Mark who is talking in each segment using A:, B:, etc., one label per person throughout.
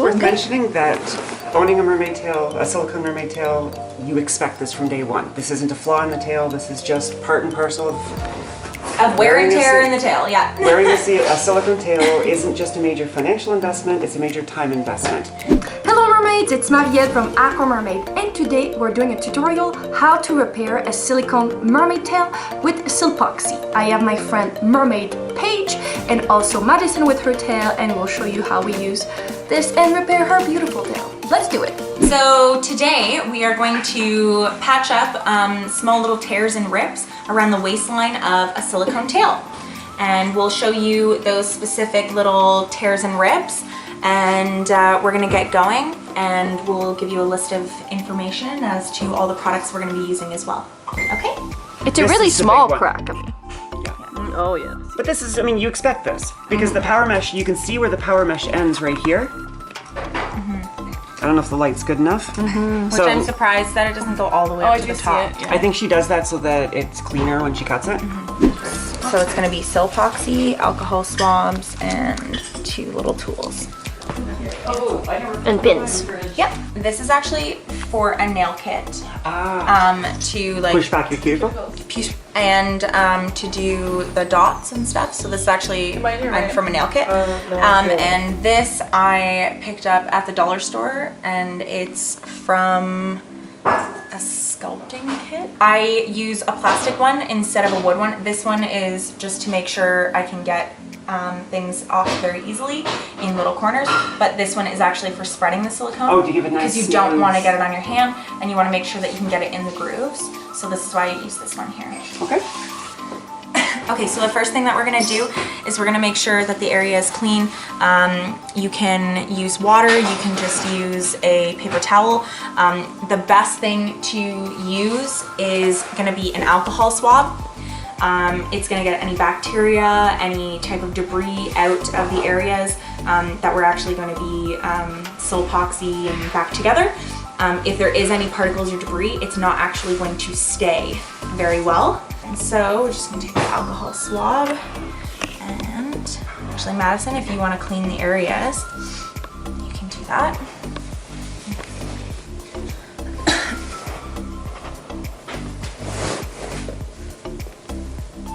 A: worth mentioning that owning a mermaid tail, a silicone mermaid tail, you expect this from day one. This isn't a flaw in the tail, this is just part and parcel
B: of wear and tear in the tail, yeah.
A: Wearing a silicone tail isn't just a major financial investment, it's a major time investment.
C: Hello mermaids, it's Mariette from Aquamermaid, and today we're doing a tutorial how to repair a silicone mermaid tail with Sil-Poxy. I have my friend Mermaid Paige and also Madison with her tail, and we'll show you how we use this and repair her beautiful tail. Let's do it.
B: So today we are going to patch up small little tears and rips around the waistline of a silicone tail. And we'll show you those specific little tears and rips, and we're gonna get going, and we'll give you a list of information as to all the products we're gonna be using as well. Okay?
C: It's a really small crack.
D: Oh yeah.
A: But this is, I mean, you expect this because the power mesh, you can see where the power mesh ends right here. I don't know if the light's good enough.
B: Which I'm surprised that it doesn't go all the way up to the top.
A: I think she does that so that it's cleaner when she cuts it.
B: So it's going to be Sil-Poxy, alcohol swabs, and 2 little tools.
C: And pins.
B: Yep. This is actually for a nail kit. To like
A: push back your cuticle.
B: And to do the dots and stuff. So this is actually from a nail kit. And this I picked up at the dollar store, and it's from a sculpting kit. I use a plastic one instead of a wood one. This one is just to make sure I can get things off very easily in little corners, but this one is actually for spreading the silicone.
A: Oh, to give it nice.
B: Because you don't want to get it on your hand, and you want to make sure that you can get it in the grooves. So this is why I use this one here.
A: Okay.
B: Okay, so the first thing that we're gonna do is we're gonna make sure that the area is clean. You can use water, you can just use a paper towel. The best thing to use is gonna be an alcohol swab. It's gonna get any bacteria, any type of debris out of the areas that we're actually gonna be Sil-Poxy and back together. If there is any particles or debris, it's not actually going to stay very well. And so we're just gonna take the alcohol swab, and actually Madison, if you wanna clean the areas, you can do that.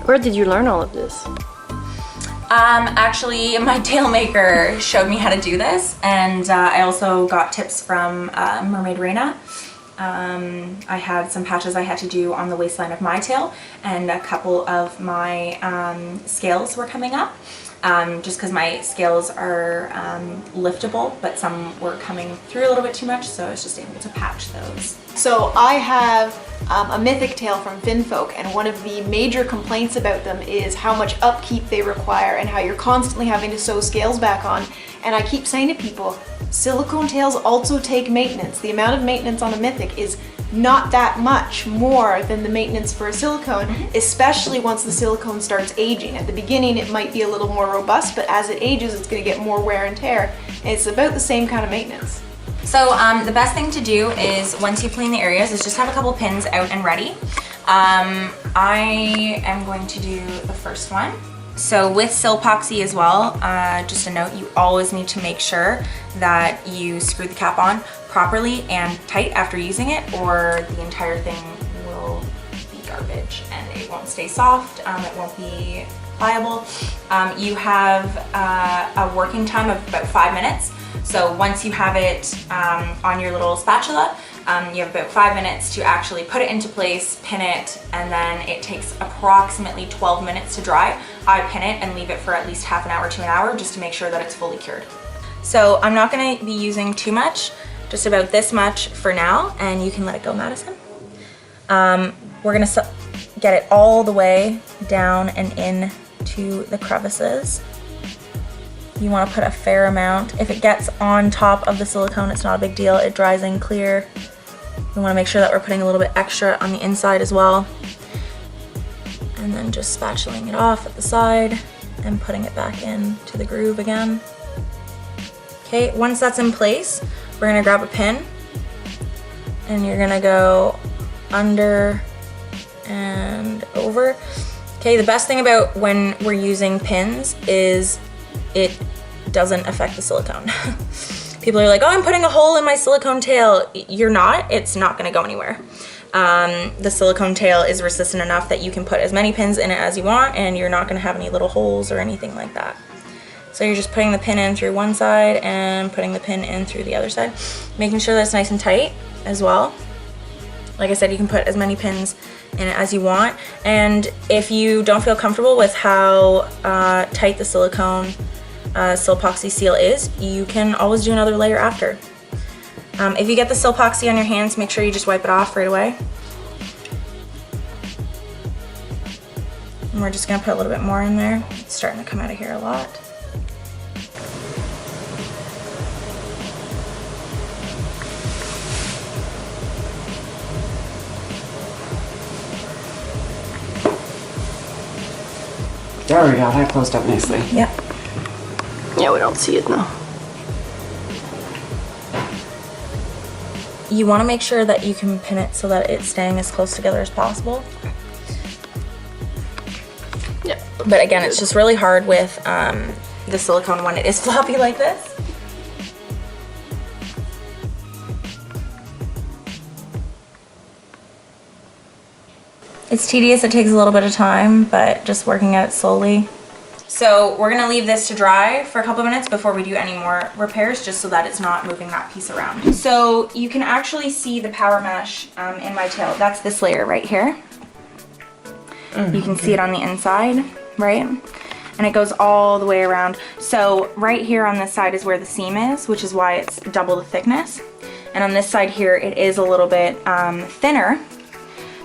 D: Where did you learn all of this?
B: Actually, my tail maker showed me how to do this, and I also got tips from Mermaid Reina. I had some patches I had to do on the waistline of my tail, and a couple of my scales were coming up, just because my scales are liftable, but some were coming through a little bit too much, so I was just able to patch those.
E: So I have a mythic tail from Finfolk, and one of the major complaints about them is how much upkeep they require and how you're constantly having to sew scales back on. And I keep saying to people, silicone tails also take maintenance. The amount of maintenance on a mythic is not that much more than the maintenance for a silicone, especially once the silicone starts aging. At the beginning it might be a little more robust, but as it ages it's going to get more wear and tear, and it's about the same kind of maintenance.
B: So the best thing to do is, once you clean the areas, is just have a couple pins out and ready. I am going to do the first one. So with Sil-Poxy as well, just a note, you always need to make sure that you screw the cap on properly and tight after using it, or the entire thing will be garbage and it won't stay soft, it won't be pliable. You have a working time of about 5 minutes. So once you have it on your little spatula, you have about 5 minutes to actually put it into place, pin it, and then it takes approximately 12 minutes to dry. I pin it and leave it for at least half an hour to an hour just to make sure that it's fully cured. So I'm not gonna be using too much, just about this much for now, and you can let it go, Madison. We're gonna get it all the way down and in to the crevices. You want to put a fair amount. If it gets on top of the silicone, it's not a big deal. It dries in clear. We want to make sure that we're putting a little bit extra on the inside as well. And then just spatulaing it off at the side and putting it back in to the groove again. Okay, once that's in place, we're going to grab a pin, and you're going to go under and over. Okay, the best thing about when we're using pins is it doesn't affect the silicone. People are like, oh, I'm putting a hole in my silicone tail. You're not. It's not going to go anywhere. The silicone tail is resistant enough that you can put as many pins in it as you want, and you're not going to have any little holes or anything like that. So you're just putting the pin in through one side and putting the pin in through the other side, making sure that's nice and tight as well. Like I said, you can put as many pins in it as you want, and if you don't feel comfortable with how tight the silicone Sil-Poxy seal is, you can always do another layer after. If you get the Sil-Poxy on your hands, make sure you just wipe it off right away. And we're just gonna put a little bit more in there. It's starting to come out of here a lot.
A: There we go, that closed up nicely.
B: Yep.
D: Yeah, we don't see it now.
B: You want to make sure that you can pin it so that it's staying as close together as possible.
D: Yeah.
B: But again, it's just really hard with the silicone when it is floppy like this. It's tedious, it takes a little bit of time, but just working at it slowly. So we're gonna leave this to dry for a couple of minutes before we do any more repairs, just so that it's not moving that piece around. So you can actually see the power mesh in my tail. That's this layer right here. You can see it on the inside, right? And it goes all the way around. So right here on this side is where the seam is, which is why it's double the thickness. And on this side here, it is a little bit thinner.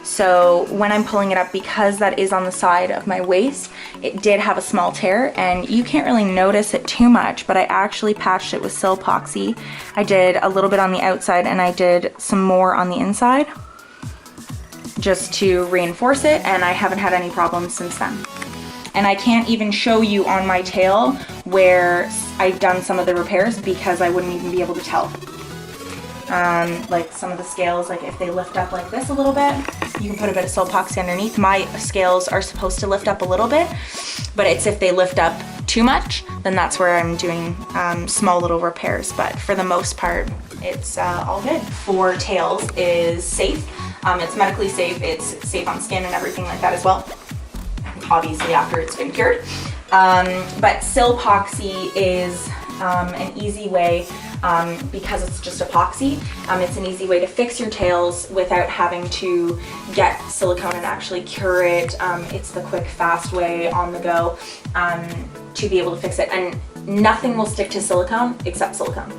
B: So when I'm pulling it up, because that is on the side of my waist, it did have a small tear, and you can't really notice it too much, but I actually patched it with Sil-Poxy. I did a little bit on the outside and I did some more on the inside just to reinforce it, and I haven't had any problems since then. And I can't even show you on my tail where I've done some of the repairs because I wouldn't even be able to tell. Like some of the scales, like if they lift up like this a little bit, you can put a bit of Sil-Poxy underneath. My scales are supposed to lift up a little bit, but it's if they lift up too much, then that's where I'm doing small little repairs. But for the most part, it's all good. For tails is safe. It's medically safe. It's safe on skin and everything like that as well. Obviously after it's been cured. But Sil-Poxy is an easy way, because it's just epoxy, it's an easy way to fix your tails without having to get silicone and actually cure it. It's the quick, fast way on the go to be able to fix it. And nothing will stick to silicone except silicone.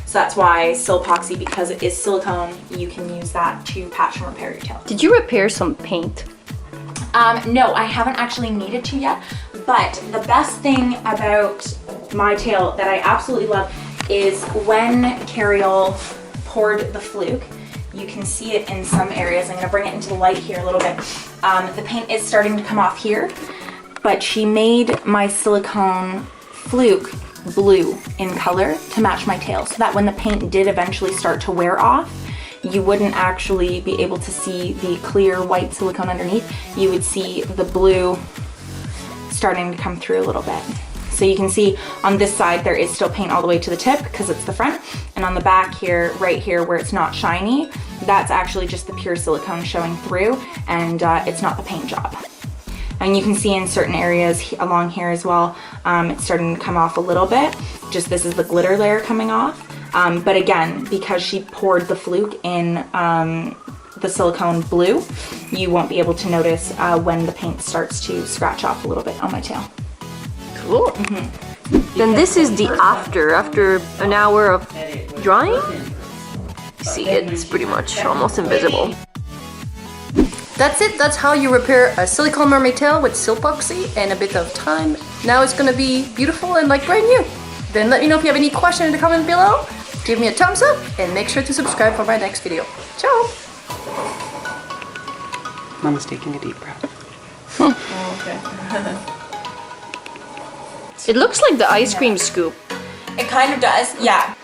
B: So that's why Sil-Poxy, because it is silicone, you can use that to patch and repair your tail.
D: Did you repair some paint?
B: No, I haven't actually needed to yet, but the best thing about my tail that I absolutely love is when Cariol poured the fluke. You can see it in some areas. I'm gonna bring it into the light here a little bit. The paint is starting to come off here, but she made my silicone fluke blue in color to match my tail, so that when the paint did eventually start to wear off, you wouldn't actually be able to see the clear white silicone underneath. You would see the blue starting to come through a little bit. So you can see on this side there is still paint all the way to the tip because it's the front, and on the back here, right here where it's not shiny, that's actually just the pure silicone showing through, and it's not the paint job. And you can see in certain areas along here as well, it's starting to come off a little bit. Just this is the glitter layer coming off. But again, because she poured the fluke in the silicone blue, you won't be able to notice when the paint starts to scratch off a little bit on my tail.
D: Cool. Then this is the after an hour of drying. See, it's pretty much almost invisible.
C: That's it. That's how you repair a silicone mermaid tail with Sil-Poxy and a bit of time. Now it's gonna be beautiful and like brand new. Then let me know if you have any question in the comment below. Give me a thumbs up and make sure to subscribe for my next video. Ciao!
A: Mama's taking a deep breath.
D: It looks like the ice cream scoop.
B: It kind of does, yeah.